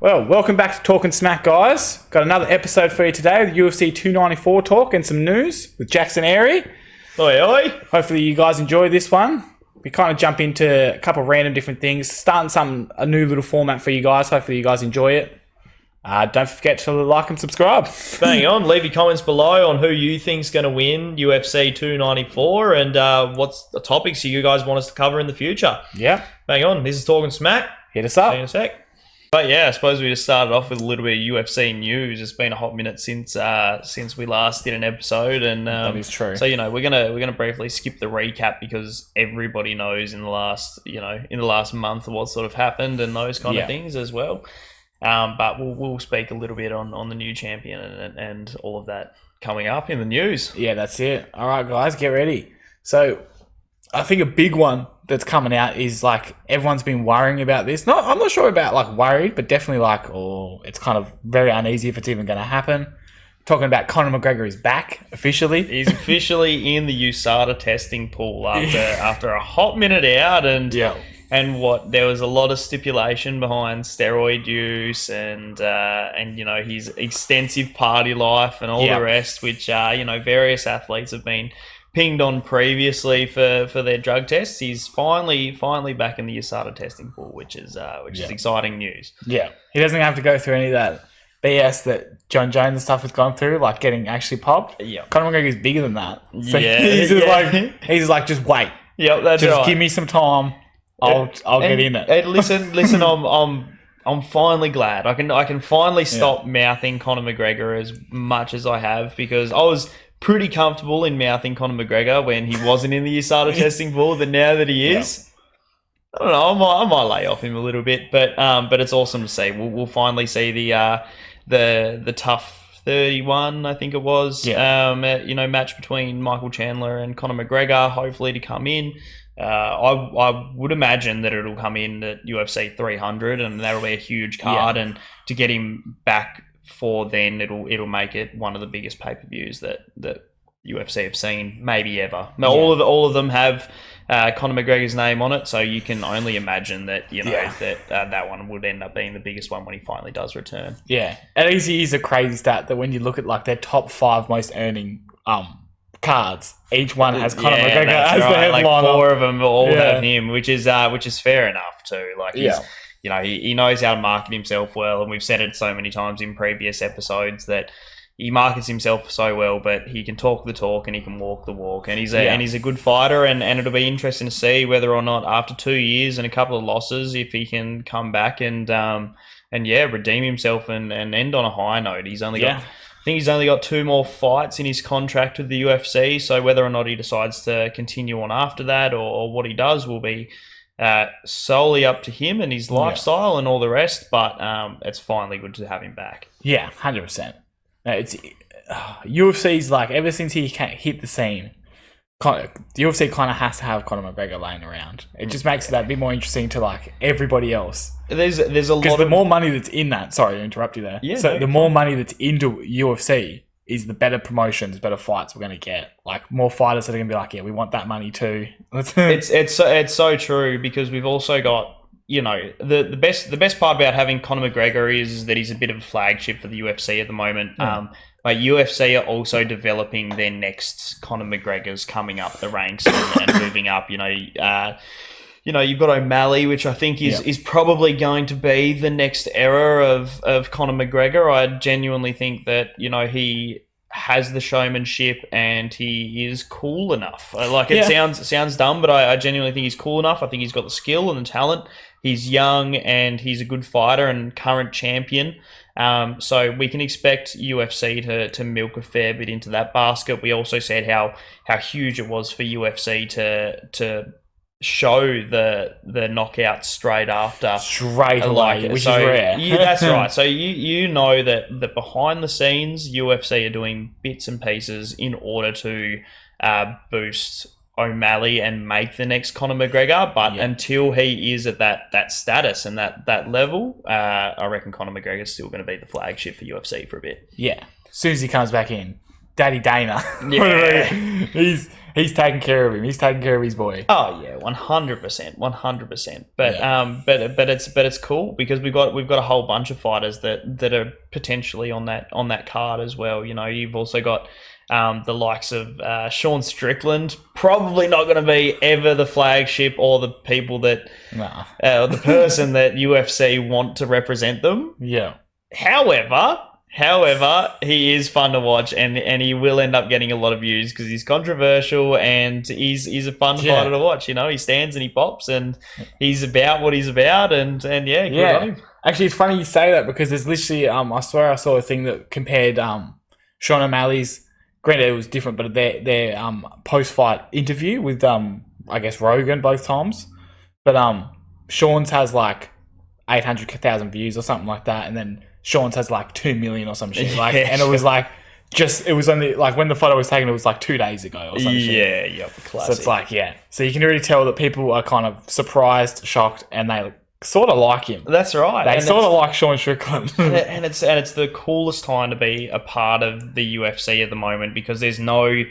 Well, welcome back to Talkin Smack, guys. Got another episode for you today, the UFC 294 talk and some news with Jackson Airy. Oi, oi. Hopefully you guys enjoy this one. We kind of jump into a couple of random different things, starting a new little format for you guys. Hopefully you guys enjoy it. Don't forget to like and subscribe. Bang on. Leave your comments below on who you think's going to win UFC 294 and what's the topics you guys want us to cover in the future. Yeah. Bang on. This is Talkin Smack. Hit us up. See you in a sec. But yeah, I suppose we just started off with a little bit of UFC news. It's been a hot minute since we last did an episode, and that is true. So we're gonna briefly skip the recap because everybody knows in the last month what sort of happened and those kind of things as well. But we'll speak a little bit on the new champion and all of that coming up in the news. Yeah, that's it. All right, guys, get ready. So I think a big one that's coming out is like everyone's been worrying about this. I'm not sure about like worried, but definitely like, it's kind of very uneasy if it's even going to happen. Talking about Conor McGregor is back officially. He's officially in the USADA testing pool after a hot minute out, and there was a lot of stipulation behind steroid use and his extensive party life and all the rest, which various athletes have been pinged on previously for their drug tests. He's finally back in the USADA testing pool, which is exciting news. Yeah, he doesn't have to go through any of that BS that John Jones and stuff has gone through, like getting actually popped. Yeah, Conor McGregor is bigger than that. So he's like, just wait. Yeah, that's just right. Give me some time. I'll get in it. And listen, I'm finally glad. I can finally stop mouthing Conor McGregor as much as I have, because I was pretty comfortable in mouthing Conor McGregor when he wasn't in the USADA testing pool, but now that he is, I don't know, I might lay off him a little bit, but it's awesome to see. We'll finally see the tough 31, I think it was, match between Michael Chandler and Conor McGregor, hopefully to come in. I would imagine that it'll come in at UFC 300, and that'll be a huge card, and to get him back for then, it'll make it one of the biggest pay-per-views that UFC have seen, maybe ever. Now, all of them have Conor McGregor's name on it, so you can only imagine that that one would end up being the biggest one when he finally does return. Yeah, it is a crazy stat that when you look at like their top 5 most earning cards, each one has Conor McGregor as the headliner. Like 4 of them all have him, which is fair enough too. Like he knows how to market himself well, and we've said it so many times in previous episodes that he markets himself so well, but he can talk the talk and he can walk the walk, and he's a good fighter, and it'll be interesting to see whether or not after 2 years and a couple of losses, if he can come back and redeem himself and end on a high note. He's only got, I think he's only got 2 more fights in his contract with the UFC, so whether or not he decides to continue on after that or what he does will be solely up to him and his lifestyle and all the rest, but it's finally good to have him back. Yeah, 100%. It's UFC's like, ever since he hit the scene, the UFC kind of has to have Conor McGregor laying around. It just makes that a bit more interesting to like everybody else. There's a lot, because the more money that's in that. Sorry to interrupt you there. Yeah, so the more money that's into UFC is the better promotions, better fights we're going to get. Like more fighters that are going to be like, yeah, we want that money too. It's so true, because we've also got, the best part about having Conor McGregor is that he's a bit of a flagship for the UFC at the moment. But UFC are also developing their next Conor McGregors coming up the ranks and moving up. You've got O'Malley, which I think is probably going to be the next era of Conor McGregor. I genuinely think that he has the showmanship and he is cool enough. Sounds dumb, but I genuinely think he's cool enough. I think he's got the skill and the talent. He's young and he's a good fighter and current champion. So we can expect UFC to milk a fair bit into that basket. We also said how huge it was for UFC to show the knockout straight away, which is rare. That's right. So you know that behind the scenes, UFC are doing bits and pieces in order to boost O'Malley and make the next Conor McGregor, but until he is at that status and that level, I reckon Conor McGregor is still going to be the flagship for UFC for a bit. Yeah, as soon as he comes back in, Daddy Dana. Yeah. He's taking care of him. He's taking care of his boy. Oh yeah, 100%, 100%. But Yeah. but it's cool because we've got a whole bunch of fighters that are potentially on that card as well. You know, you've also got the likes of Sean Strickland, probably not going to be ever the flagship or the people that the person that UFC want to represent them. Yeah. However, he is fun to watch, and he will end up getting a lot of views because he's controversial and he's a fun fighter to watch. You know, he stands and he pops, and he's about what he's about, and good on him. Actually, it's funny you say that because there's literally I swear I saw a thing that compared Sean O'Malley's, granted it was different, but their post fight interview with I guess Rogan both times, but Sean's has like 800,000 views or something like that, and then Sean's has like 2 million or some shit. Like, and it was like it was only like when the photo was taken, it was like 2 days ago or some shit. Yeah, classic. So it's like, so you can really tell that people are kind of surprised, shocked, and they sort of like him. That's right. They sort of like Sean Strickland. and it's the coolest time to be a part of the UFC at the moment because there's no,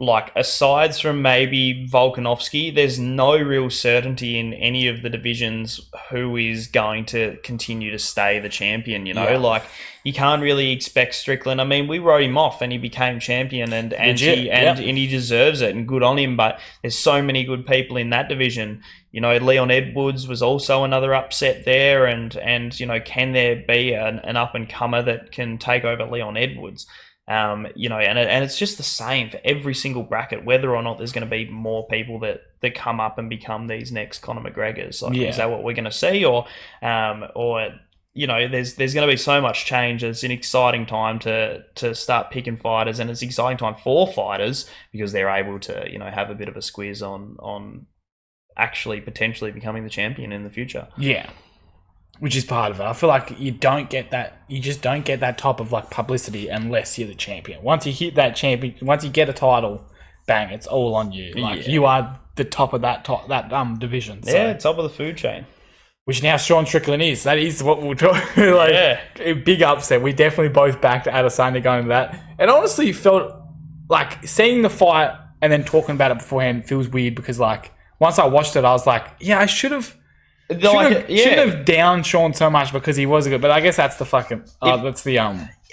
like, aside from maybe Volkanovski, there's no real certainty in any of the divisions who is going to continue to stay the champion, you know? Like, you can't really expect Strickland. I mean, we wrote him off and he became champion and he deserves it, and good on him, but there's so many good people in that division. You know, Leon Edwards was also another upset there, and you know, can there be an up-and-comer that can take over Leon Edwards? You know, and it's just the same for every single bracket, whether or not there's going to be more people that come up and become these next Conor McGregors. Like, is that what we're going to see, or you know, there's going to be so much change. It's an exciting time to start picking fighters, and it's an exciting time for fighters because they're able to, you know, have a bit of a squeeze on actually potentially becoming the champion in the future. Yeah. Which is part of it. I feel like you just don't get that type of like publicity unless you're the champion. Once you hit that champion, once you get a title, bang, it's all on you. Like you are the top of that division. So. Yeah, top of the food chain. Which now Sean Strickland is. That is what we'll talk. Big upset. We definitely both backed Adesanya going to that. And honestly, felt like seeing the fight and then talking about it beforehand feels weird because like once I watched it, I was like, yeah, I should have. Shouldn't have downed Sean so much because he was good, but I guess that's the fucking that's the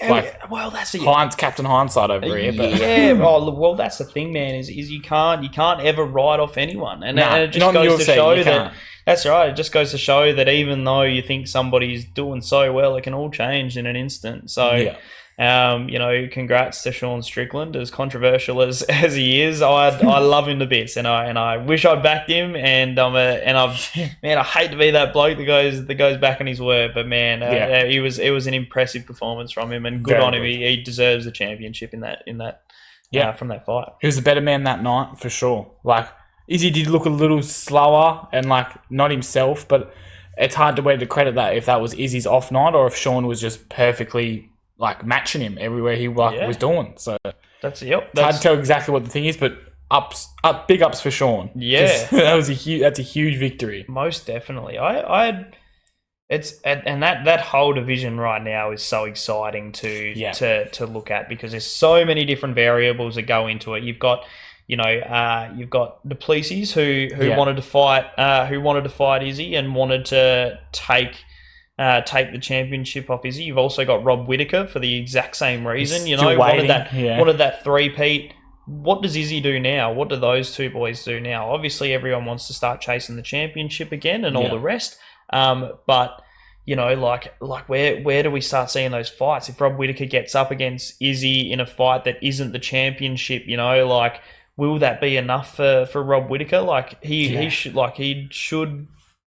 that's the Captain Hindsight over here. But well, that's the thing, man. Is you can't ever write off anyone, and it just goes to show that. That's right. It just goes to show that even though you think somebody's doing so well, it can all change in an instant. So. You know, congrats to Sean Strickland. As controversial as he is, I love him to bits, and I wish I backed him. And I hate to be that bloke that goes back on his word, but man, it was an impressive performance from him, and good on him. He deserves the championship in that from that fight. He was the better man that night for sure. Like Izzy did look a little slower and like not himself, but it's hard to credit that if that was Izzy's off night or if Sean was just perfectly like matching him everywhere he was doing. So it's hard to tell exactly what the thing is, but big ups for Sean. Yeah, that's a huge victory. Most definitely. That whole division right now is so exciting to look at because there's so many different variables that go into it. You've got you've got Duplessis who wanted to fight Izzy and wanted to take the championship off Izzy. You've also got Rob Whittaker for the exact same reason. Wanted that three-peat. What does Izzy do now? What do those two boys do now? Obviously, everyone wants to start chasing the championship again and all the rest. But you know, like where do we start seeing those fights? If Rob Whittaker gets up against Izzy in a fight that isn't the championship, you know, like will that be enough for Rob Whittaker? Like he should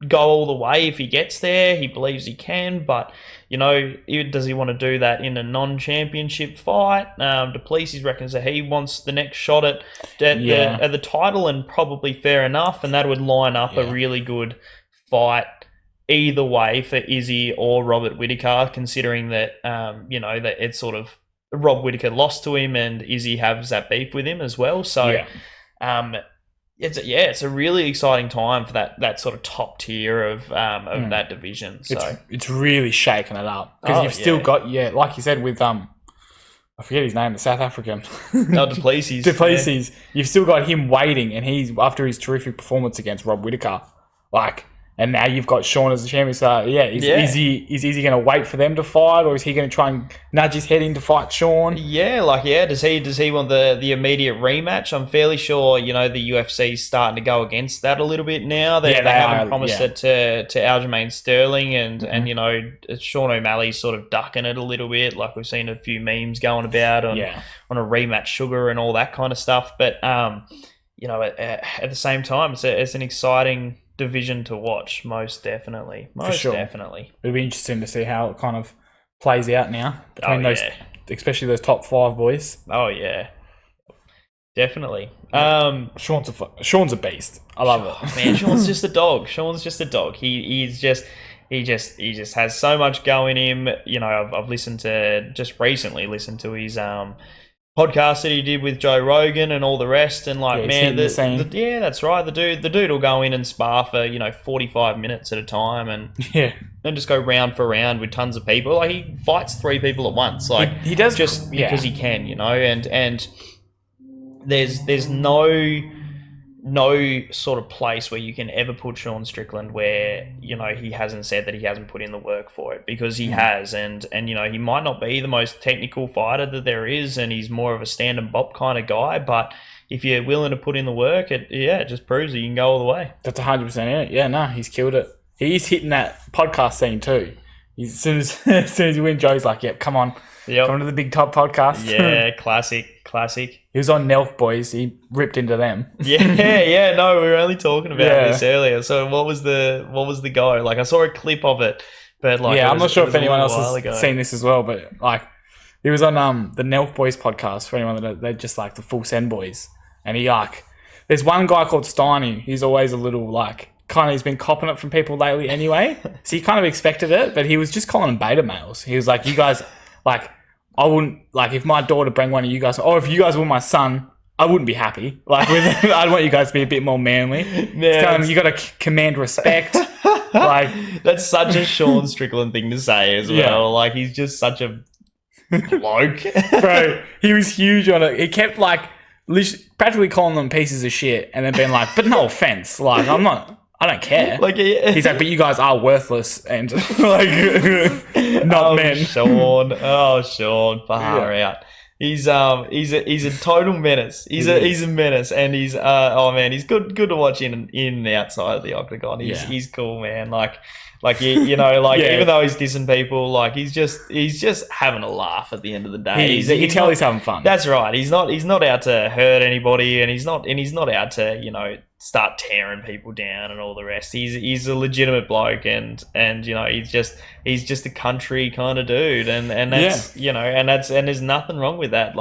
go all the way if he gets there. He believes he can, but you know, does he want to do that in a non-championship fight? Duplessis reckons that he wants the next shot at the title, and probably fair enough, and that would line up a really good fight either way for Izzy or Robert Whittaker, considering that that it's sort of Rob Whittaker lost to him and Izzy has that beef with him as well. So it's a really exciting time for that sort of top tier of that division. So it's really shaking it up because you've still got like you said with I forget his name, the South African. No, Duplessis. Duplessis. Yeah. You've still got him waiting, and he's after his terrific performance against Rob Whittaker. And now you've got Sean as the champion. So is he going to wait for them to fight, or is he going to try and nudge his head in to fight Sean? Yeah, does he want the immediate rematch? I'm fairly sure the UFC's starting to go against that a little bit now. They haven't promised it to Aljamain Sterling, and Sean O'Malley's sort of ducking it a little bit. Like we've seen a few memes going about on a rematch sugar and all that kind of stuff. But at the same time, it's an exciting division to watch, most definitely. Definitely. It'll be interesting to see how it kind of plays out now between those, especially those top 5 boys. Oh yeah, definitely. Sean's a beast. I love it. Man, Sean's just a dog. He just has so much go in him. I've recently listened to his podcast that he did with Joe Rogan and all the rest, and that's right. The dude will go in and spar for 45 minutes at a time, and just go round for round with tons of people. Like he fights 3 people at once. Like he does just because he can, and there's no sort of place where you can ever put Sean Strickland where he hasn't said that he hasn't put in the work for it, because he has, and he might not be the most technical fighter that there is, and he's more of a stand and bop kind of guy, but if you're willing to put in the work, it just proves that you can go all the way. That's 100% it. Yeah, no, he's killed it. He's hitting that podcast scene too. As soon as he wins, Joe's like, "Yep, come on to the Big Top podcast." Yeah, classic. He was on Nelk Boys. He ripped into them. Yeah. No, we were only talking about this earlier. So what was the go? Like I saw a clip of it, but I'm not sure if anyone else has seen this as well. But he was on the Nelk Boys podcast. For anyone that they're just like the Full Send Boys, and there's one guy called Steiny. He's always a little he's been copping it from people lately anyway. So he kind of expected it, but he was just calling them beta males. He was like, "You guys I wouldn't, if my daughter bring one of you guys, or if you guys were my son, I wouldn't be happy. I'd want you guys to be a bit more manly. You got to command respect." That's such a Sean Strickland thing to say as well. He's just such a bloke. Bro, he was huge on it. He kept, practically calling them pieces of shit, and then being like, "But no offense, I don't care." He's like, "But you guys are worthless and not men." Sean, far out. He's a total menace. He's a menace, and he's good to watch in and outside of the octagon. He's cool, man. Even though he's dissing people, he's just having a laugh at the end of the day. You can tell he's having fun. That's right. He's not out to hurt anybody, and he's not out to start tearing people down and all the rest. He's a legitimate bloke, and he's just a country kind of dude, and that's and there's nothing wrong with that.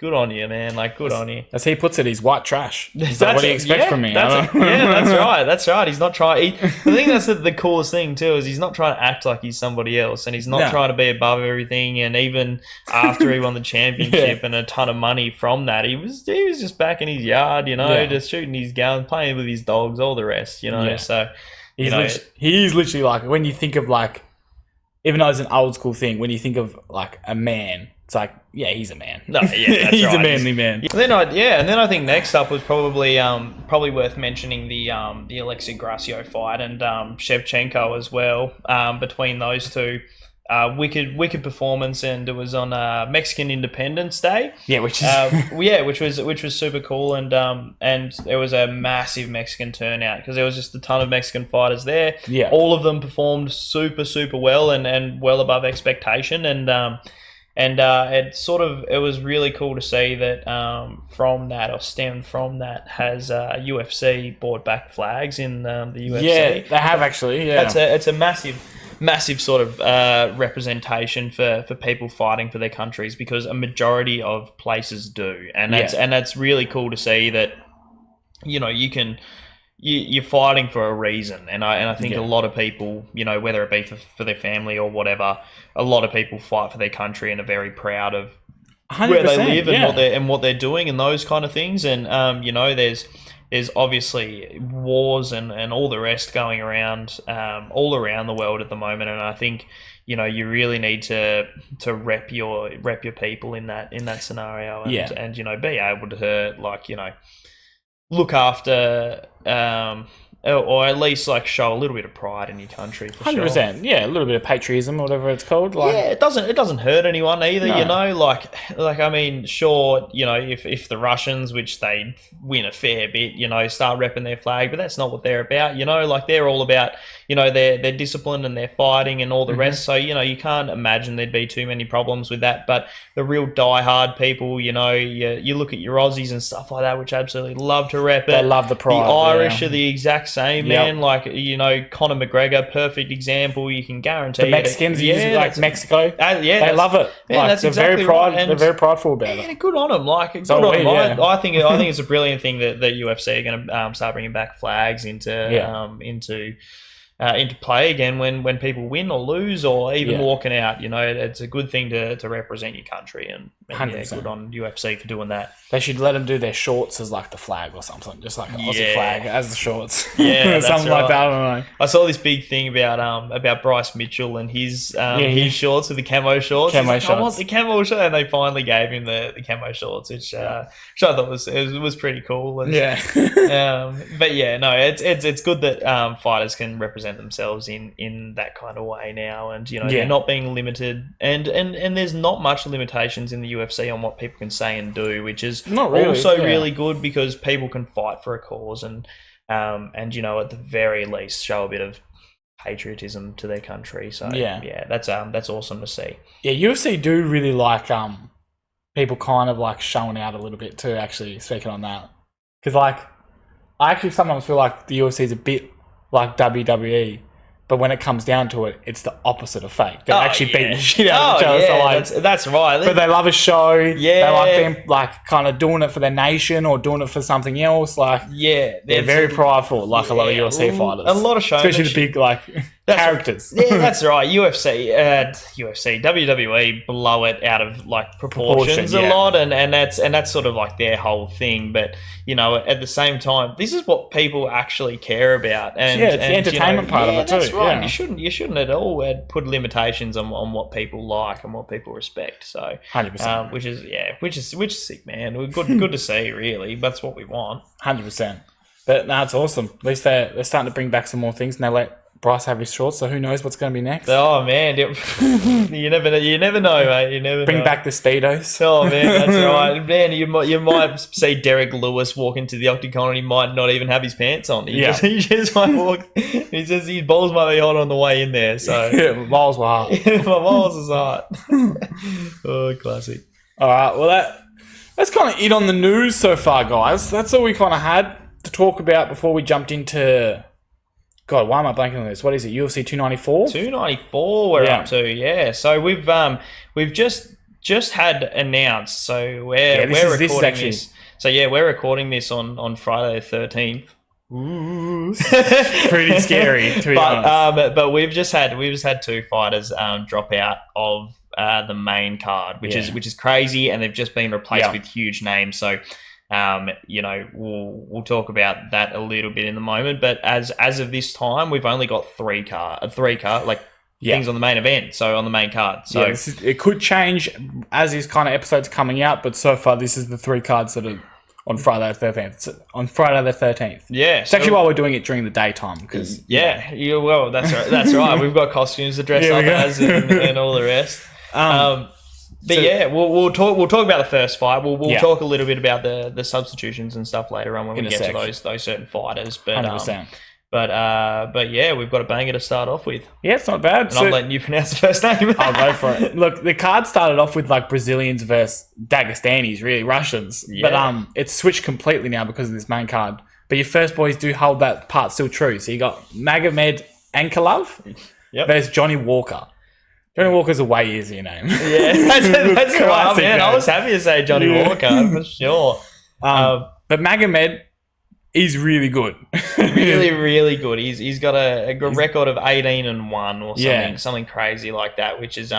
Good on you, man. Good on you. As he puts it, he's white trash. Is that what he expects from me? That's right. That's right. He's not trying. I think that's the coolest thing too, is he's not trying to act like he's somebody else, and he's not trying to be above everything. And even after he won the championship and a ton of money from that, he was just back in his yard, just shooting his guns, playing with his dogs, all the rest, So he's literally when you think of even though it's an old school thing, when you think of a man, it's he's a man. No, yeah, that's he's right. a manly man. And then I think next up was probably worth mentioning the Alexei Gracio fight and Shevchenko as well. Between those two, wicked performance, and it was on Mexican Independence Day. Yeah, which is which was super cool, and there was a massive Mexican turnout because there was just a ton of Mexican fighters there. Yeah, all of them performed super well and well above expectation, and it was really cool to see that stemmed from that has UFC brought back flags in the UFC. Yeah, they have actually. Yeah, it's a massive sort of representation for people fighting for their countries, because a majority of places do, and that's really cool to see that you're fighting for a reason, and I think a lot of people, whether it be for their family or whatever, a lot of people fight for their country and are very proud of where they live and what they're doing and those kind of things. And there's obviously wars and all the rest going around all around the world at the moment, and I think you really need to rep your people in that scenario, and be able to look after or at least show a little bit of pride in your country for 100%. sure. Yeah, a little bit of patriotism, whatever it's called. It doesn't hurt anyone either. No. I mean, sure, if the Russians, which they win a fair bit, start repping their flag, but that's not what they're about. They're all about they're disciplined and they're fighting and all the rest. So you can't imagine there'd be too many problems with that. But the real diehard people, you look at your Aussies and stuff like that, which absolutely love to rep it. They love the pride. The Irish are the exact same, man. Yep. Conor McGregor, perfect example. You can guarantee the Mexicans, Mexico. They love it. Yeah, that's they're exactly very right. They're very prideful about it. it. Good on them. I think it's a brilliant thing that UFC are going to start bringing back flags into play again when people win or lose or even walking out. It's a good thing to represent your country, and good on UFC for doing that. They should let them do their shorts as the flag or something, just like an Aussie flag as the shorts. Yeah, something like that. I don't know. I saw this big thing about Bryce Mitchell and his shorts with the camo shorts. I want the camo shorts, and they finally gave him the camo shorts, which I thought was pretty cool. And, but it's good that fighters can represent themselves in that kind of way now, and they're not being limited, and there's not much limitations in the UFC on what people can say and do, which is not really, really good, because people can fight for a cause and at the very least show a bit of patriotism to their country. So that's awesome to see. UFC do really like people kind of showing out a little bit too, actually, speaking on that, because I actually sometimes feel like the UFC is a bit like WWE, but when it comes down to it, it's the opposite of fake. They're actually beating the shit out of each other. So that's right. But they love a show. Yeah. They like them kind of doing it for their nation or doing it for something else. They're very prideful, a lot of UFC fighters. A lot of shows. Especially the big characters. That's right. UFC, WWE blow it out of proportions a lot, and that's sort of their whole thing. But at the same time, this is what people actually care about, and it's the entertainment part of it too. That's right. Yeah. You shouldn't at all put limitations on what people like and what people respect. So 100%, which is sick, man. Good to see. Really, that's what we want. 100%. But it's awesome. At least they're starting to bring back some more things, and they let Bryce have his shorts, so who knows what's going to be next? Oh man, you never know, mate. You never bring back the speedos. Oh man, that's right, man. You might see Derek Lewis walk into the octagon and he might not even have his pants on. He just might walk. He says his balls might be hot on the way in there. So my balls were hot. My balls is hot. Oh, classic. All right, well that's kind of it on the news so far, guys. That's all we kind of had to talk about before we jumped into. God, why am I blanking on this? What is it? UFC 294? 294 we're up to, yeah. So we've just had announced. So we're recording this. So we're recording this on Friday the 13th. Ooh, pretty scary, to be honest. But we've just had two fighters drop out of the main card, which is crazy, and they've just been replaced with huge names. So. We'll talk about that a little bit in the moment, but as of this time, we've only got three card things on the main event, so on the main card. So it could change as these kind of episodes coming out, but so far this is the three cards that are on Friday the 13th. On Friday the 13th. Yeah, it's actually why we're doing it during the daytime, because well, that's right. That's right. We've got costumes to dress up as and all the rest. But we'll talk about the first fight. We'll talk a little bit about the substitutions and stuff later on when we get to those certain fighters. But 100%. But we've got a banger to start off with. Yeah, it's not bad. And I'm letting you pronounce the first name. I'll go for it. Look, the card started off with Brazilians versus Dagestanis, really Russians. Yeah. But it's switched completely now because of this main card. But your first boys do hold that part still true. So you got Magomed Ankalaev versus Johnny Walker. Johnny Walker's a way easier name. Yeah, that's right, man. I was happy to say Johnny Walker for sure. But Magomed, he's really good. really, really good. He's got a record of 18-1 or something crazy like that, which is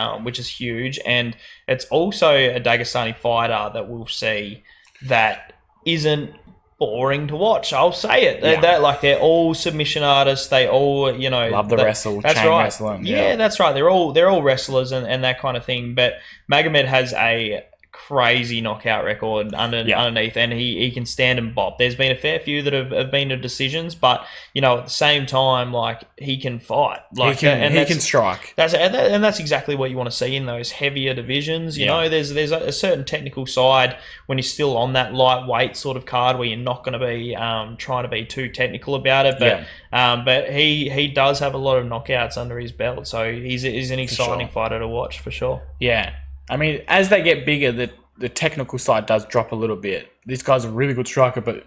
huge. And it's also a Dagestani fighter that we'll see that isn't boring to watch. I'll say it. Yeah. They're all submission artists. They all, love the wrestle, that's chain right. wrestling. Yeah, that's right. They're all wrestlers and that kind of thing. But Magomed has a crazy knockout record underneath, and he can stand and bop. There's been a fair few that have been to decisions, but at the same time, like, he can fight, like, he can strike. That's exactly what you want to see in those heavier divisions. You know, there's a certain technical side when you're still on that lightweight sort of card where you're not going to be trying to be too technical about it, but he does have a lot of knockouts under his belt, so he's an exciting fighter to watch for sure. Yeah. I mean, as they get bigger, the technical side does drop a little bit. This guy's a really good striker, but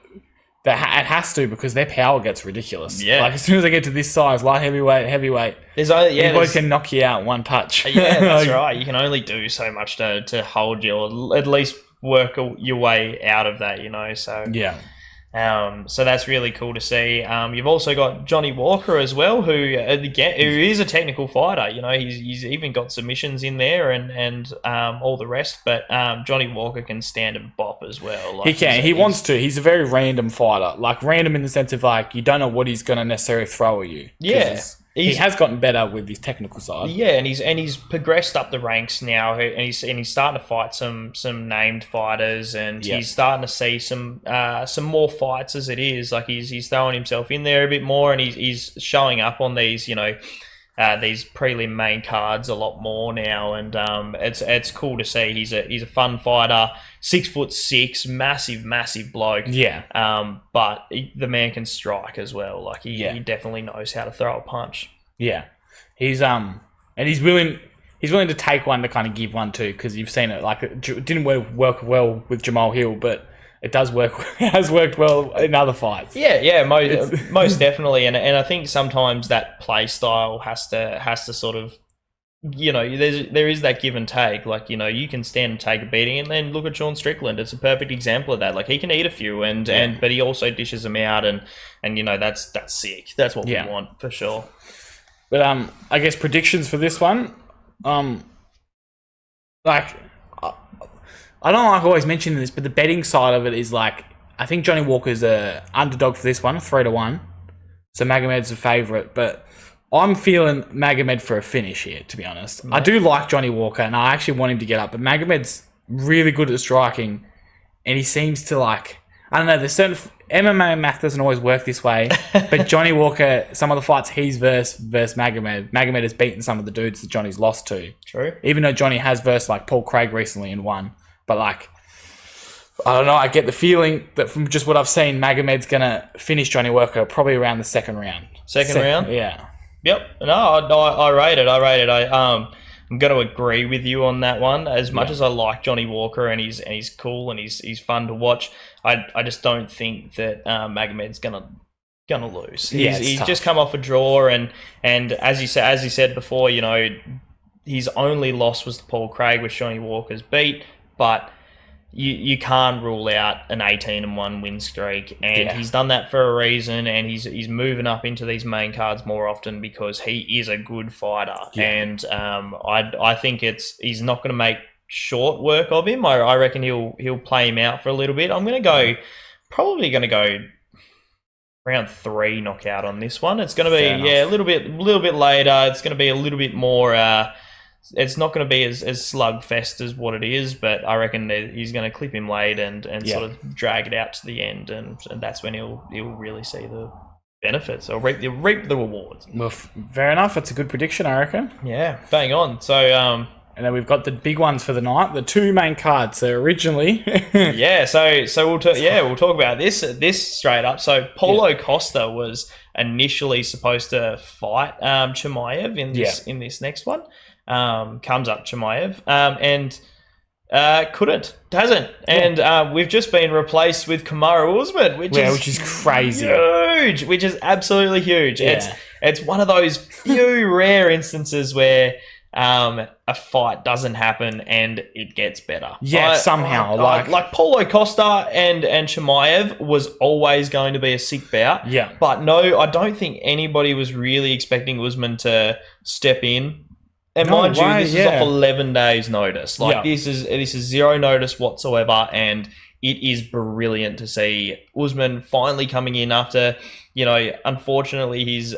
it has to, because their power gets ridiculous. Yeah. Like, as soon as they get to this size, light heavyweight, these boys can knock you out one touch. Yeah, that's right. You can only do so much to hold you, or at least work your way out of that, so... Yeah. So that's really cool to see. You've also got Johnny Walker as well, who is a technical fighter. He's even got submissions in there and all the rest. But Johnny Walker can stand and bop as well. Like, he can. He wants to. He's a very random fighter. Like, random in the sense of, like, you don't know what he's going to necessarily throw at you. Yeah. He has gotten better with his technical side. Yeah, and he's progressed up the ranks now, and he's starting to fight some named fighters, and he's starting to see some more fights as it is. Like, he's throwing himself in there a bit more, and he's showing up on these these prelim main cards a lot more now, and it's cool to see. He's a fun fighter, 6'6", massive bloke. Yeah. But the man can strike as well. Like, he definitely knows how to throw a punch. Yeah, and he's willing to take one to kind of give one too, because you've seen it. Like, it didn't work well with Jamal Hill, but it does work. It has worked well in other fights. Yeah, most definitely. And I think sometimes that play style has to sort of, there is that give and take. Like, you can stand and take a beating, and then look at Sean Strickland. It's a perfect example of that. Like, he can eat a few, but he also dishes them out, and that's sick. That's what we want for sure. But I guess predictions for this one, like, I don't like always mentioning this, but the betting side of it is, like, I think Johnny Walker's a underdog for this one, 3-1. So Magomed's a favourite, but I'm feeling Magomed for a finish here, to be honest. Yeah. I do like Johnny Walker, and I actually want him to get up, but Magomed's really good at striking, and he seems to, like, I don't know, there's certain... MMA math doesn't always work this way, but Johnny Walker, some of the fights he's versus Magomed has beaten some of the dudes that Johnny's lost to. True. Even though Johnny has versed, like, Paul Craig recently and won. But, like, I don't know, I get the feeling that from just what I've seen, Magomed's going to finish Johnny Walker probably around the second round. Second round? Yeah. Yep. No, I rate it. I'm going to agree with you on that one. As much as I like Johnny Walker, and he's cool and he's fun to watch, I just don't think that Magomed's gonna lose. He's just come off a draw, and as you said before, his only loss was to Paul Craig, which Johnny Walker's beat, but you can't rule out an 18-1 win streak, and he's done that for a reason, and he's moving up into these main cards more often because he is a good fighter, and I think he's not going to make short work of him. I reckon he'll play him out for a little bit. I'm probably going to go round 3 knockout on this one. It's going to be a little bit later. It's going to be a little bit more. It's not going to be as slugfest as what it is, but I reckon that he's going to clip him late and sort of drag it out to the end, and that's when he'll really see the benefits or reap the rewards. Well, fair enough. That's a good prediction, I reckon. Yeah, bang on. So, and then we've got the big ones for the night, the 2 main cards. So originally, so we'll talk about this straight up. So Paulo Costa was initially supposed to fight Chimaev in this next one. Comes up Chimaev, and hasn't, and we've just been replaced with Kamaru Usman, which is crazy, huge, which is absolutely huge. It's one of those few rare instances where a fight doesn't happen and it gets better. Somehow, like Paulo Costa and Chimaev was always going to be a sick bout. But no, I don't think anybody was really expecting Usman to step in. And mind you, this is off 11 days' notice. This is 0 notice whatsoever, and it is brilliant to see Usman finally coming in after, unfortunately he's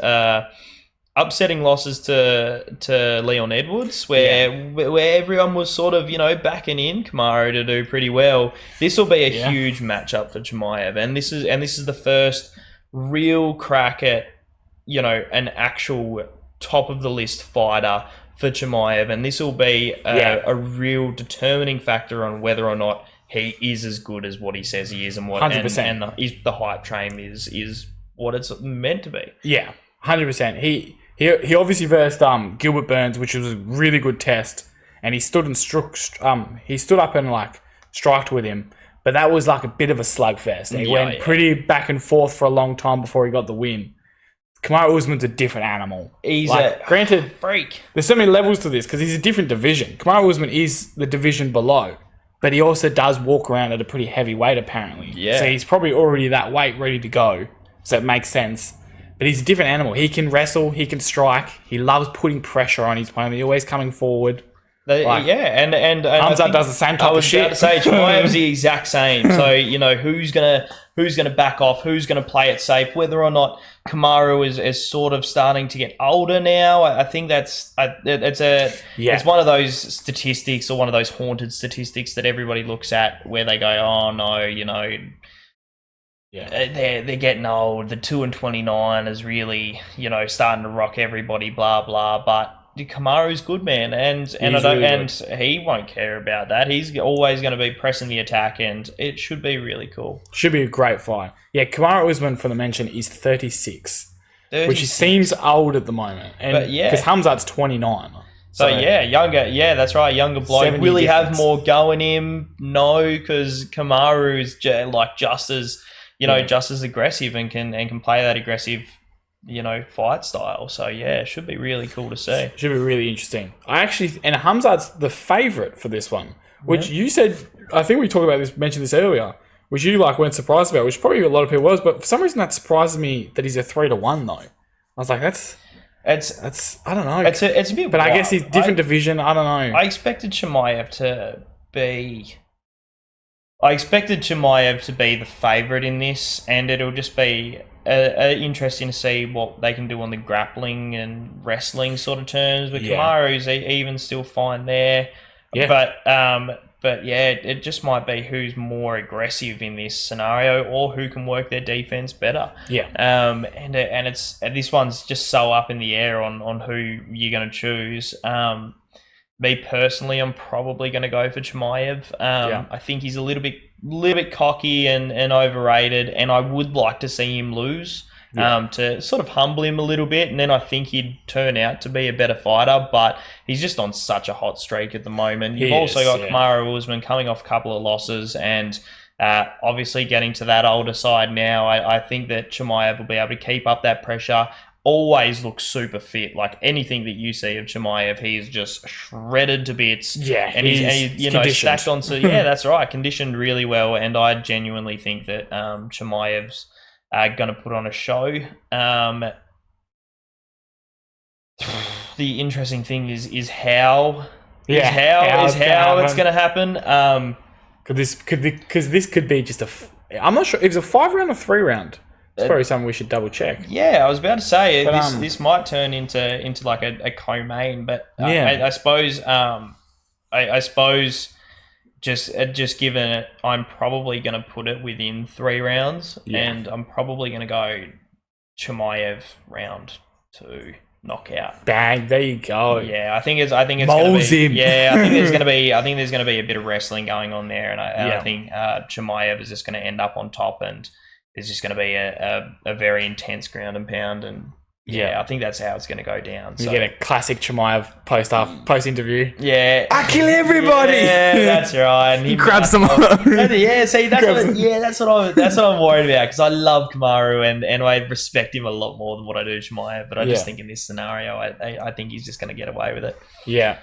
upsetting losses to Leon Edwards, where everyone was sort of, backing in Kamaru to do pretty well. This will be a huge matchup for Chimaev, and this is the first real crack at, an actual top of the list fighter for Chimaev, and this will be a real determining factor on whether or not he is as good as what he says he is, and what 100%. and the hype train is what it's meant to be. Yeah, 100%. He obviously versed Gilbert Burns, which was a really good test, and he stood and he stood up and like striked with him, but that was like a bit of a slugfest. And he went pretty back and forth for a long time before he got the win. Kamaru Usman's a different animal. He's granted freak. There's so many levels to this because he's a different division. Kamaru Usman is the division below, but he also does walk around at a pretty heavy weight apparently. Yeah. So he's probably already that weight ready to go. So it makes sense. But he's a different animal. He can wrestle. He can strike. He loves putting pressure on his opponent. He's always coming forward. And Hamzat does the same type of shit. I was about to say, Chimaev's the exact same. So, who's gonna back off? Who's gonna play it safe? Whether or not Kamaru is sort of starting to get older now, I think it's one of those statistics, or one of those haunted statistics that everybody looks at where they go, oh no, they're getting old. The 2-29 is really, starting to rock everybody, blah blah. But Kamaru's good, man, and he won't care about that. He's always going to be pressing the attack, and it should be really cool. Should be a great fight. Yeah, Kamaru Usman, for the mention, is 36, which seems old at the moment, and because Hamzat's 29. So younger. Yeah, that's right. Younger bloke. Will he have more go in him? No, because Kamaru is just as aggressive and can play that aggressive, fight style. So it should be really cool to see. Should be really interesting. And Hamzat's the favourite for this one, which you said. I think we mentioned this earlier, which you weren't surprised about, which probably a lot of people was, but for some reason that surprises me that he's a 3-1 though. I was like, that's I don't know. It's a bit. But wild. I guess he's different division. I don't know. I expected Chimaev to be the favourite in this, and it'll just be interesting to see what they can do on the grappling and wrestling sort of terms. But Kamaru's even still fine there. Yeah. But it just might be who's more aggressive in this scenario, or who can work their defense better. Yeah. And this one's just so up in the air on who you're going to choose. Me personally, I'm probably going to go for Chimaev. I think he's a little bit cocky and overrated, and I would like to see him lose to sort of humble him a little bit, and then I think he'd turn out to be a better fighter, but he's just on such a hot streak at the moment. You've also got Kamaru Usman coming off a couple of losses, and obviously getting to that older side now. I think that Chimaev will be able to keep up that pressure. Always looks super fit. Like anything that you see of Chimaev, he is just shredded to bits. Yeah, and he's stacked onto. Yeah, that's right. Conditioned really well, and I genuinely think that Chimaev's going to put on a show. The interesting thing is how it's going to happen. Because this could be just I'm not sure if it's a 5-round or 3-round. It's probably something we should double check. Yeah, I was about to say this might turn into like a co-main, but I suppose I suppose just given it, I'm probably going to put it within 3 rounds, and I'm probably going to go Chimaev round 2 knockout. Bang! There you go. Yeah, I think it's going to be. Yeah, I think there's going to be a bit of wrestling going on there, and I think Chimaev is just going to end up on top, and it's just going to be a very intense ground and pound, and I think that's how it's going to go down. You get a classic Chimaev post interview. Yeah, I kill everybody. Yeah, that's right. And he grabs them. See, that's what I'm worried about, because I love Kamaru and I respect him a lot more than what I do Chimaev. But I just think in this scenario, I think he's just going to get away with it. Yeah.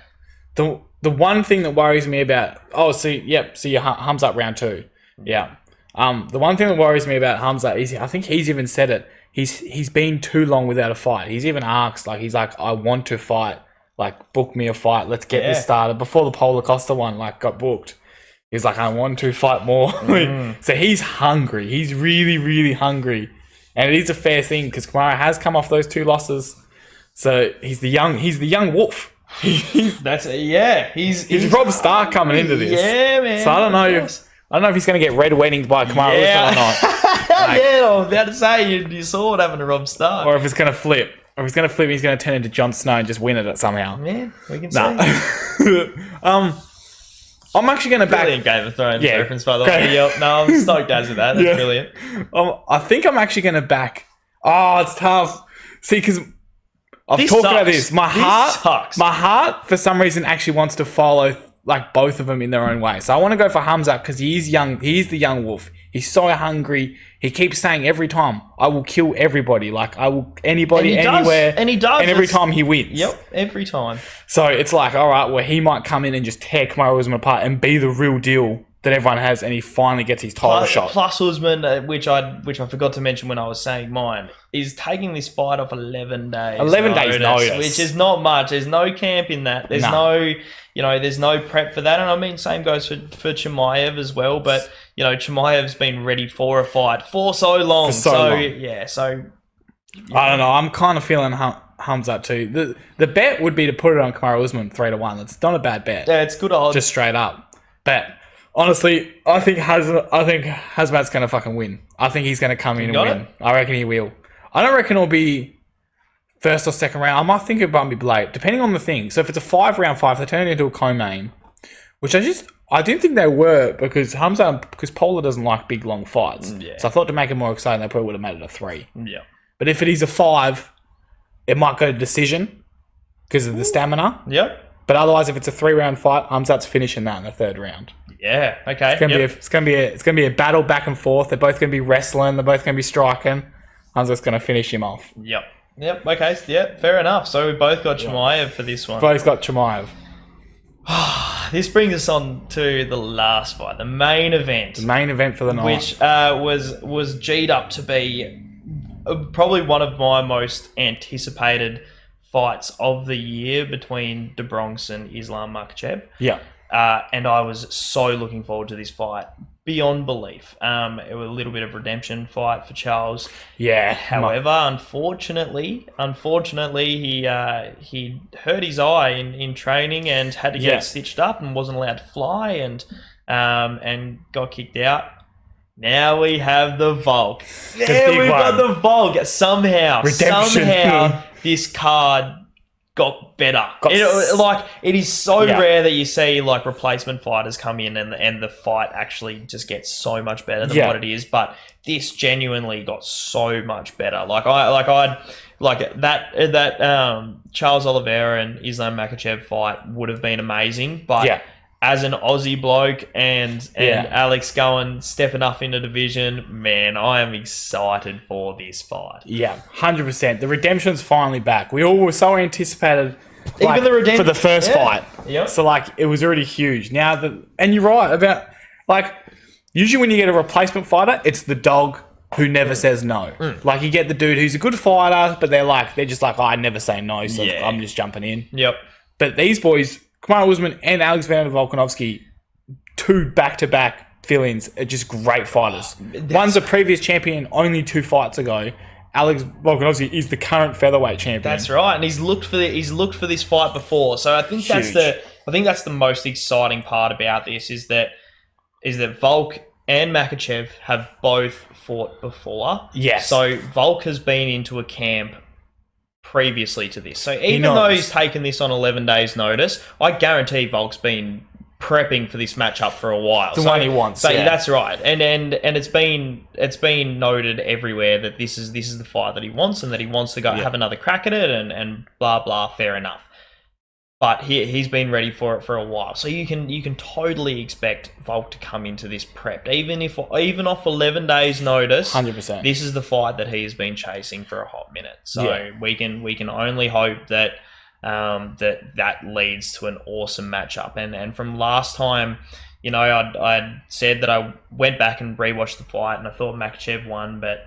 The one thing that worries me about so your Hamzat round 2. Yeah. The one thing that worries me about Hamzat is, I think he's even said it, he's been too long without a fight. He's even asked, he's like, I want to fight, book me a fight, let's get this started, before the Paulo Costa one got booked. He's like, I want to fight more. So he's hungry. He's really, really hungry. And it is a fair thing because Kamaru has come off those 2 losses. So he's the young wolf. He's Rob Stark coming into this. Yeah, man. So I don't know if he's going to get red weddings by Kamaru Usman or not. Yeah, I was about to say you saw what happened to Rob Stark. Or if it's going to flip. Or if he's going to flip, he's going to turn into Jon Snow and just win it somehow. Man, we can see. I'm actually going to back... Brilliant Game of Thrones reference, by the way. Yep. No, I'm stoked as with that. That's brilliant. I think I'm actually going to back... Oh, it's tough. See, because I've talked about this. My heart, for some reason, actually wants to follow like both of them in their own way. So I want to go for Hamzat because he's young. He's the young wolf. He's so hungry. He keeps saying every time, I will kill everybody. Like, I will anybody, anywhere. And he does. And every time he wins. Yep, every time. So it's like, all right, well, he might come in and just tear Kamaru Usman apart and be the real deal that everyone has, and he finally gets his title shot. Plus Usman, which I forgot to mention when I was saying mine, is taking this fight off 11 days. 11 days notice. Which is not much. There's no camp in that. There's there's no prep for that. And I mean, same goes for Chimaev as well. But, Chimaev's been ready for a fight for so long. I don't know. I'm kind of feeling Hamzat too. The bet would be to put it on Kamaru Usman 3-1. It's not a bad bet. Yeah, it's good odds. Just straight up. But honestly, I think Hazmat's going to fucking win. I think he's going to come in and win. I reckon he will. I don't reckon it'll be first or second round. I might think it might be late, depending on the thing. So if it's a 5-round fight, if they turn it into a co-main, which I didn't think they were because Polar doesn't like big, long fights. Yeah. So I thought to make it more exciting, they probably would have made it a 3. Yeah. But if it is a 5, it might go to decision because of the stamina. Yep. But otherwise, if it's a 3-round fight, Hamzat's finishing that in the 3rd round. Yeah. Okay. It's gonna be a battle back and forth. They're both gonna be wrestling. They're both gonna be striking. Hamzat's gonna finish him off. Yep. Okay. Yep. Fair enough. So we both got Chimaev for this one. Both got Chimaev. This brings us on to the last fight, the main event. The main event for the night, which was G'd up to be probably one of my most anticipated fights of the year between the Bronx and Islam Mackhachev. Yeah. And I was so looking forward to this fight beyond belief. It was a little bit of redemption fight for Charles. Yeah. However, unfortunately, he hurt his eye in training and had to get stitched up and wasn't allowed to fly and got kicked out. Now we have the Volk. Got the Volk. Somehow this card got better. It is so rare that you see like replacement fighters come in and the fight actually just gets so much better than what it is. But this genuinely got so much better. That Charles Oliveira and Islam Mackhachev fight would have been amazing, but. As an Aussie bloke and Alex stepping up in the division, man, I am excited for this fight. Yeah, 100%. The redemption's finally back. We all were so anticipated, even the redemption for the first fight. Yep. So it was already huge. And you're right about usually when you get a replacement fighter, it's the dog who never says no. Like you get the dude who's a good fighter, but they're just like, I never say no, so I'm just jumping in. Yep. But these boys, Kamaru Usman and Alexander Volkanovski, 2 back-to-back fill-ins are just great fighters. One's a previous champion only 2 fights ago. Alex Volkanovski is the current featherweight champion. That's right, and he's looked for this fight before. So I think that's the most exciting part about this is that Volk and Mackhachev have both fought before. Yes. So Volk has been into a camp previously to this. So even though he's taken this on 11 days notice, I guarantee Volk's been prepping for this matchup for a while. It's the one he wants. So that's right. And it's been noted everywhere that this is the fight that he wants and that he wants to go have another crack at it and blah blah, fair enough. But he's been ready for it for a while. So you can totally expect Volk to come into this prepped. Even off 11 days notice, 100%. This is the fight that he has been chasing for a hot minute. So we can only hope that that leads to an awesome matchup. And from last time, I'd said that I went back and rewatched the fight and I thought Mackhachev won, but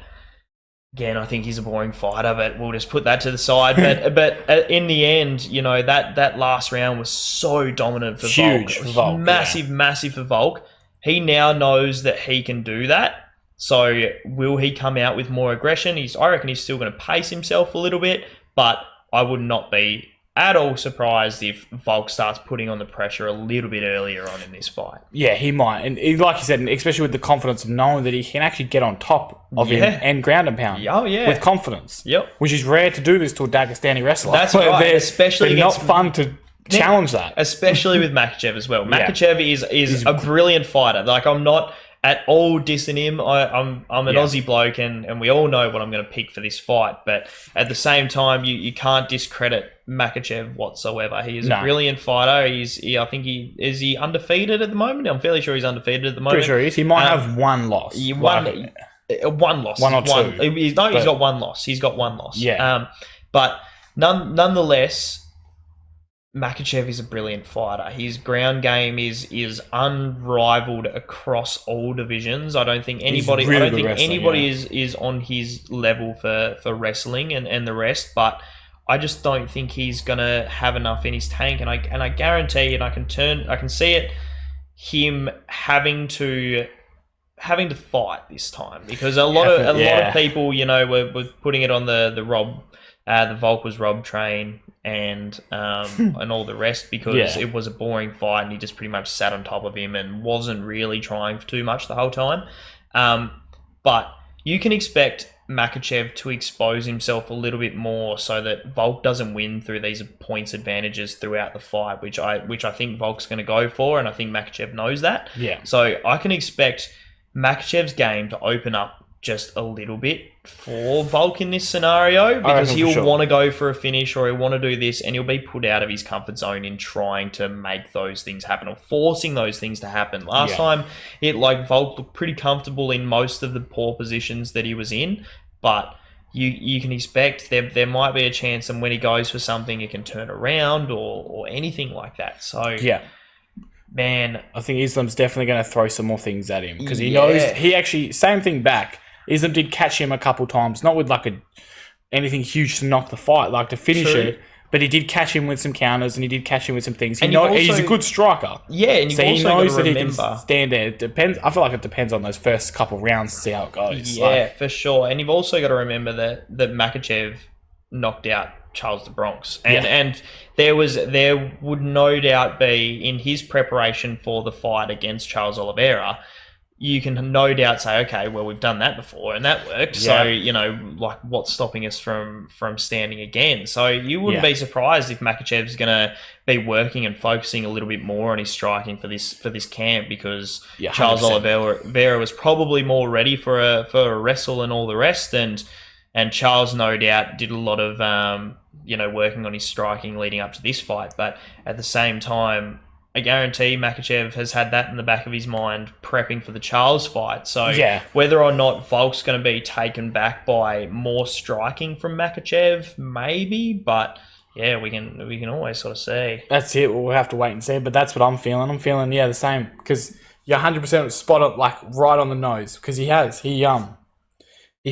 again, I think he's a boring fighter, but we'll just put that to the side. But in the end, that last round was so dominant for Volk. Huge for Volk. Massive for Volk. he now knows that he can do that. So will he come out with more aggression? I reckon he's still going to pace himself a little bit, but I would not be at all surprised if Volk starts putting on the pressure a little bit earlier on in this fight. Yeah, he might. And like you said, especially with the confidence of knowing that he can actually get on top of him and ground and pound with confidence. Yep. Which is rare to do this to a Dagestani wrestler. That's right. Especially they're not fun to challenge that. Especially with Mackhachev as well. Mackhachev is a brilliant fighter. Like, I'm not at all dissing him. I'm an Aussie bloke, and we all know what I'm going to pick for this fight. But at the same time, you can't discredit Mackhachev whatsoever. He is a brilliant fighter. I think is he undefeated at the moment? I'm fairly sure he's undefeated at the moment. Pretty sure he is. He might have one loss. One loss. One or two. He's got one loss. He's got one loss. Yeah. But nonetheless, Mackhachev is a brilliant fighter. His ground game is unrivaled across all divisions. I don't think anybody is on his level for wrestling and the rest, but I just don't think he's gonna have enough in his tank. And I guarantee, and I can see it, him having to fight this time, because a lot of people, were putting it on the Volk was Rob train and all the rest, because it was a boring fight and he just pretty much sat on top of him and wasn't really trying for too much the whole time. But you can expect Mackhachev to expose himself a little bit more so that Volk doesn't win through these points advantages throughout the fight, which I think Volk's going to go for, and I think Mackhachev knows that. Yeah. So I can expect Makhachev's game to open up just a little bit for Volk in this scenario, because he'll want to go for a finish, or he'll want to do this, and he'll be put out of his comfort zone in trying to make those things happen, or forcing those things to happen. Last time, Volk looked pretty comfortable in most of the poor positions that he was in, but you can expect there might be a chance, and when he goes for something, it can turn around or anything like that. So man, I think Islam's definitely going to throw some more things at him, because he knows he actually, same thing back. Islam did catch him a couple times, not with anything huge to knock the fight, like to finish it, but he did catch him with some counters, and he did catch him with some things. He's a good striker. Yeah, and so he knows that he can stand there. It depends. I feel like it depends on those first couple rounds to see how it goes. Yeah, for sure. And you've also got to remember that Mackhachev knocked out Charles the Bronx, and there would no doubt be, in his preparation for the fight against Charles Oliveira, you can no doubt say, okay, well, we've done that before and that worked. So, what's stopping us from standing again? So you wouldn't be surprised if Makhachev's going to be working and focusing a little bit more on his striking for this camp, because Charles Oliveira was probably more ready for a wrestle and all the rest. And Charles, no doubt, did a lot of, working on his striking leading up to this fight. But at the same time, I guarantee Mackhachev has had that in the back of his mind prepping for the Charles fight. So whether or not Volk's going to be taken back by more striking from Mackhachev, maybe, but we can always sort of see. That's it. We'll have to wait and see, but that's what I'm feeling. I'm feeling the same, because you're 100% spot on, like right on the nose, because he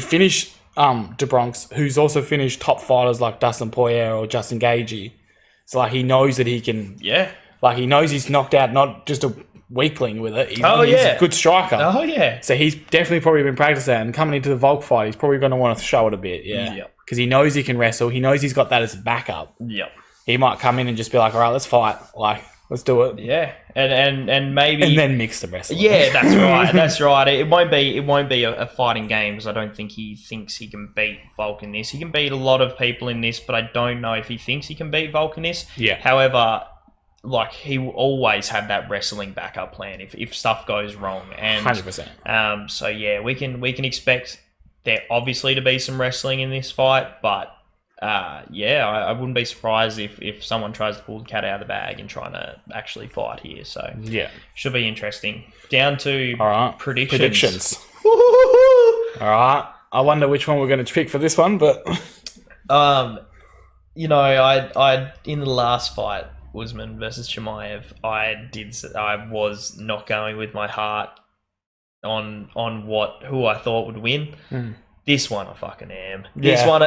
finished De Bronx, who's also finished top fighters like Dustin Poirier or Justin Gaethje. So like he knows that he can Like, he knows he's knocked out not just a weakling with it. He's a good striker. Oh, yeah. So he's definitely probably been practicing that. And coming into the Volk fight, he's probably going to want to show it a bit, because he knows he can wrestle. He knows he's got that as a backup. Yep. He might come in and just be like, all right, let's fight. Like, let's do it. Yeah. And maybe... And then mix the wrestling. Yeah, that's right. That's right. It won't be a fighting game, because I don't think he thinks he can beat Volk in this. He can beat a lot of people in this, but I don't know if he thinks he can beat Volk in this. Yeah. However... like, he will always have that wresling backup plan if stuff goes wrong. And 100%. So yeah, we can expect there obviously to be some wrestling in this fight, but I wouldn't be surprised if someone tries to pull the cat out of the bag and trying to actually fight here. So should be interesting. Down to predictions. All right. I wonder which one we're going to pick for this one, but I in the last fight, Usman versus Chimaev, I was not going with my heart on who I thought would win. This one I fucking am. This one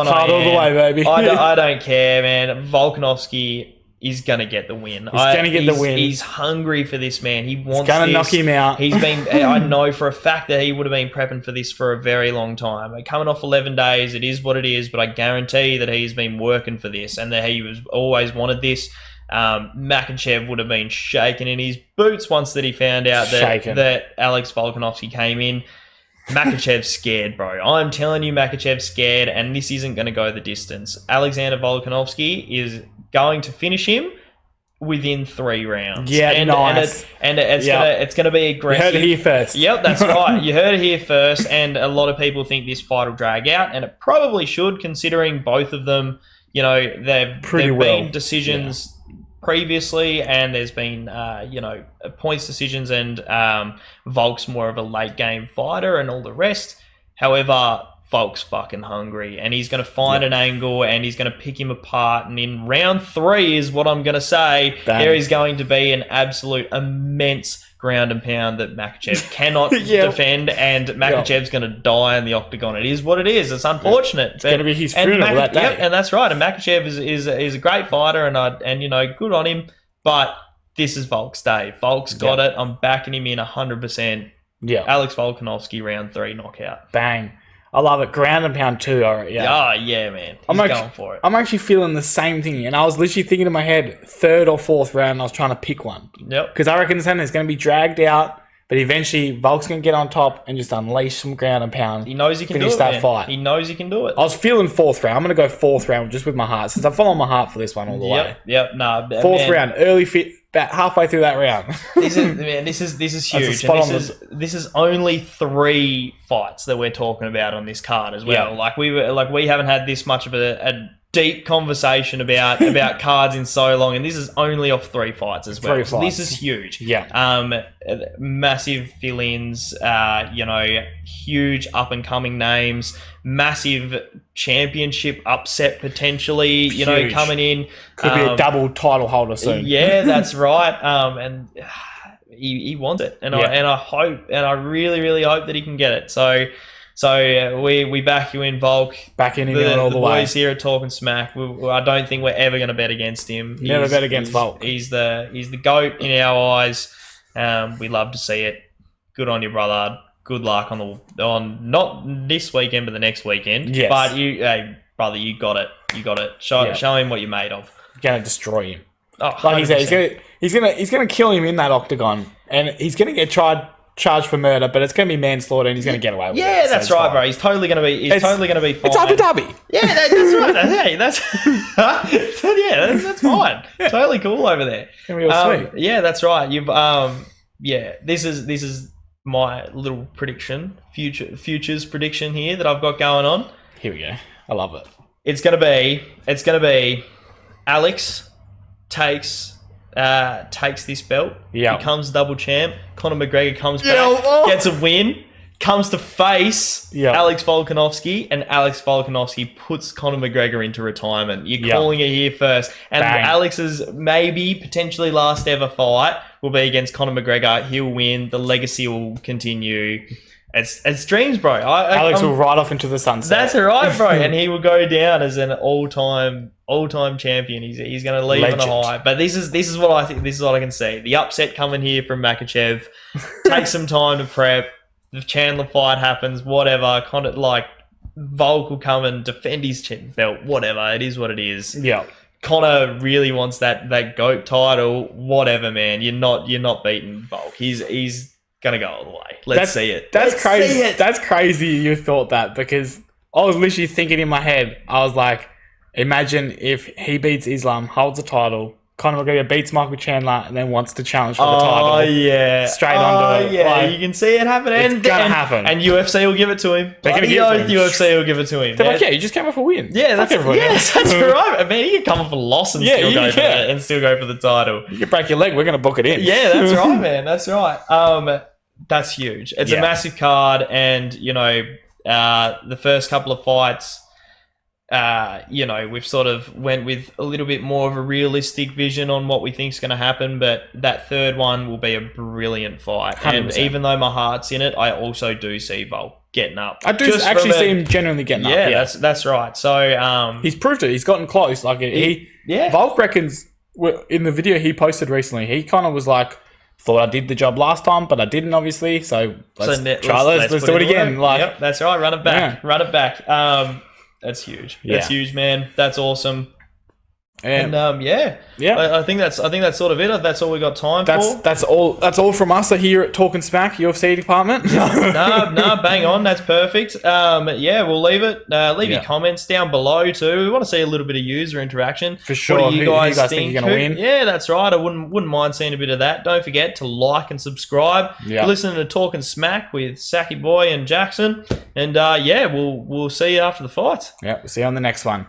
hard all the way, baby. I don't care, man. Volkanovski is going to get the win. He's going to get the win. He's hungry for this, man. He wants He's going to knock him out. He's been. I know for a fact that he would have been prepping for this for a very long time. Coming off 11 days, it is what it is, but I guarantee that he's been working for this and that he was always wanted this. Mackhachev would have been shaking in his boots once that he found out that Alex Volkanovski came in. Mackachev's scared, bro. I'm telling you, Mackachev's scared, and this isn't going to go the distance. Alexander Volkanovski is going to finish him within 3 rounds. Yeah, nice. It's going to be aggressive. You heard it here first. Yep, that's right. You heard it here first, and a lot of people think this fight will drag out, and it probably should, considering both of them, you know, they've been decisions previously, and there's been points decisions, and Volk's more of a late game fighter and all the rest. However, Volk's fucking hungry, and he's going to find an angle, and he's going to pick him apart, and in round 3 is what I'm going to say. There is going to be an absolute immense ground and pound that Mackhachev cannot defend, and Mackachev's going to die in the octagon. It is what it is. It's unfortunate. It's going to be his funeral that day. Yep, and that's right. And Mackhachev is a great fighter, and you know, good on him. But this is Volk's day. Volk's got it. I'm backing him in 100%. Yeah. Alex Volkanovski, round 3 knockout. Bang. I love it. Ground and pound too. All right, yeah. Oh, yeah, man. He's going for it. I'm actually feeling the same thing. And I was literally thinking in my head, 3rd or 4th round, and I was trying to pick one. Yep. Because I reckon it's going to be dragged out, but eventually Volk's going to get on top and just unleash some ground and pound. He knows he can do it, that fight. He knows he can do it. I was feeling 4th round. I'm going to go 4th round just with my heart, since I'm following my heart for this one all the way. Yep. Nah, 4th round, early fit. About halfway through that round. This is huge. And this is only 3 fights that we're talking about on this card as well. Yeah. We haven't had this much of a deep conversation about cards in so long, and this is only off 3 fights as well. So this is huge. Yeah. Massive fill-ins, huge up-and-coming names, massive championship upset potentially, huge. Coming in. Could be a double title holder soon. Yeah, that's right. And he wants it, and I really, really hope that he can get it. So we back you in, Volk. Backing him all the way. Boys here at Talkin Smack. I don't think we're ever going to bet against him. Never bet against Volk. He's the GOAT in our eyes. We love to see it. Good on you, brother. Good luck on not this weekend, but the next weekend. Yes. But brother, you got it. You got it. Show him what you're made of. Gonna destroy him. Oh, like he said, he's gonna kill him in that octagon, and he's gonna get charged for murder, but it's gonna be manslaughter, and he's gonna get away with it. Yeah, that's right, bro. He's totally gonna be. Totally gonna be fine. It's Abu Dhabi. Yeah, that's right. Hey, that's fine. Totally cool over there. Sweet. Yeah, that's right. You've this is my little prediction, futures prediction here that I've got going on. Here we go. I love it. It's gonna be Alex takes this belt, becomes double champ. Conor McGregor comes back, gets a win, comes to face Alex Volkanovski, and Alex Volkanovski puts Conor McGregor into retirement. You're calling it here first. And Alex's potentially last ever fight will be against Conor McGregor. He'll win. The legacy will continue. It's dreams, bro. Alex will ride off into the sunset. That's right, bro. And he will go down as an all-time champion. He's going to leave on a high. But this is what I think. This is what I can see. The upset coming here from Mackhachev. Take some time to prep. The Chandler fight happens. Whatever. Volk will come and defend his belt. Whatever. It is what it is. Yeah. Conor really wants that GOAT title. Whatever, man. You're not beating Volk. He's gonna go all the way. Let's see it. That's crazy. That's crazy you thought that, because I was literally thinking in my head, I was like, imagine if he beats Islam, holds the title, Conor McGregor beats Michael Chandler, and then wants to challenge for the title. Oh, yeah. Straight onto it. Yeah, you can see it happen. It's gonna happen. And UFC will give it to him. They're gonna give it to him. UFC will give it to him. They're like, you just came off a win. Yeah, that's right. I mean, he can come off a loss and still go for the title. You can break your leg, we're gonna book it in. Yeah, that's right, man. That's right. That's huge. It's a massive card, and the first couple of fights, we've sort of went with a little bit more of a realistic vision on what we think is going to happen, but that third one will be a brilliant fight. 100%. And even though my heart's in it, I also do see Volk getting up. I do actually see him genuinely getting up. Yeah, that's right. So he's proved it. He's gotten close. Volk reckons in the video he posted recently, he kind of was like, thought I did the job last time, but I didn't, obviously. So let's do it again. Like, yep, that's right. Run it back. Run it back. That's huge. That's huge, man. That's awesome. And I think that's sort of it. That's all we got time for. That's all from us here at Talkin Smack UFC department. no, bang on. That's perfect. We'll leave it. Leave your comments down below too. We want to see a little bit of user interaction for sure. What do you guys think you're gonna win? Yeah, that's right. I wouldn't mind seeing a bit of that. Don't forget to like and subscribe. You're listening to Talkin Smack with Saki Boy and Jackson. And we'll see you after the fight. Yeah, we'll see you on the next one.